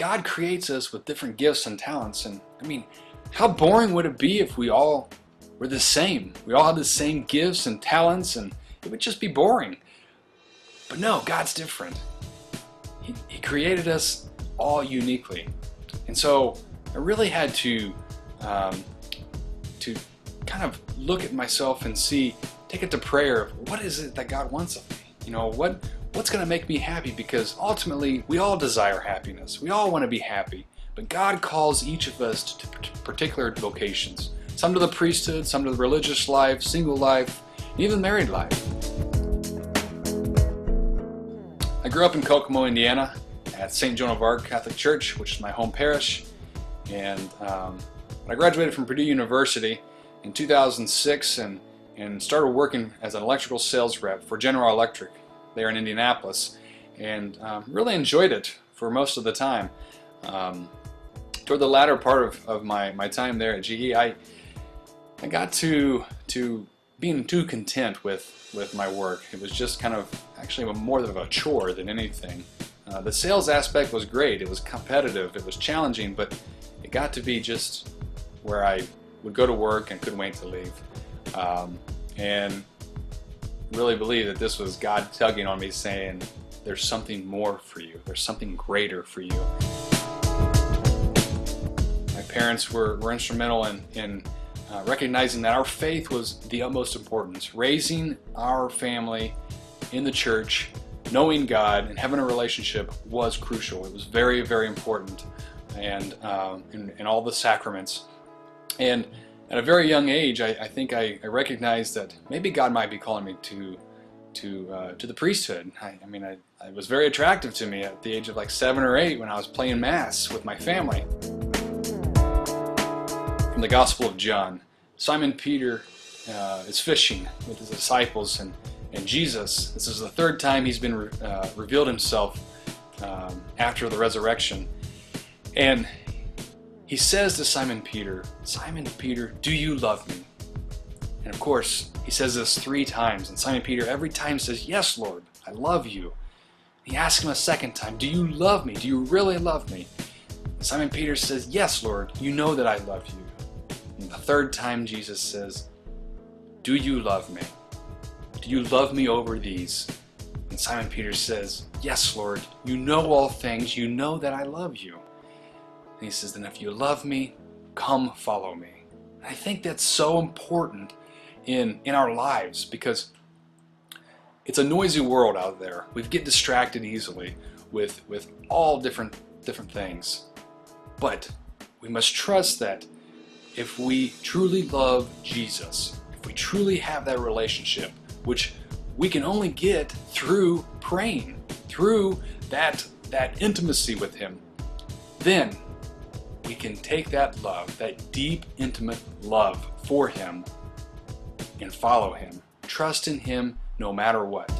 God creates us with different gifts and talents, and I mean, how boring would it be if we all were the same? We all had the same gifts and talents, and it would just be boring. But no, God's different. He created us all uniquely. And so I really had to kind of look at myself and take it to prayer of what is it that God wants of me? You know, what's going to make me happy? Because ultimately, we all desire happiness. We all want to be happy. But God calls each of us to particular vocations. Some to the priesthood, some to the religious life, single life, and even married life. I grew up in Kokomo, Indiana, at St. Joan of Arc Catholic Church, which is my home parish. And I graduated from Purdue University in 2006 and started working as an electrical sales rep for General Electric there in Indianapolis, and really enjoyed it for most of the time. Toward the latter part of my time there at GE, I got to being too content with my work. It was just kind of actually more of a chore than anything. The sales aspect was great. It was competitive. It was challenging, but it got to be just where I would go to work and couldn't wait to leave. And really believe that this was God tugging on me, saying, there's something more for you. There's something greater for you. My parents were instrumental in recognizing that our faith was the utmost importance. Raising our family in the church, knowing God and having a relationship was crucial. It was very, very important, and in all the sacraments. And at a very young age, I think I recognized that maybe God might be calling me to the priesthood. I mean, it was very attractive to me at the age of like 7 or 8 when I was playing Mass with my family. From the Gospel of John, Simon Peter is fishing with his disciples, and Jesus, this is the third time he's been revealed himself after the resurrection. And he says to Simon Peter, do you love me? And of course, he says this 3 times, and Simon Peter every time says, yes, Lord, I love you. He asks him a second time, do you love me? Do you really love me? And Simon Peter says, yes, Lord, you know that I love you. And the 3rd time Jesus says, do you love me? Do you love me over these? And Simon Peter says, yes, Lord, you know all things, you know that I love you. And he says, then if you love me, come follow me. And I think that's so important in our lives, because it's a noisy world out there. We get distracted easily with all different things. But we must trust that if we truly love Jesus, if we truly have that relationship, which we can only get through praying, through that intimacy with Him, then we can take that love, that deep, intimate love for Him, and follow Him. Trust in Him no matter what.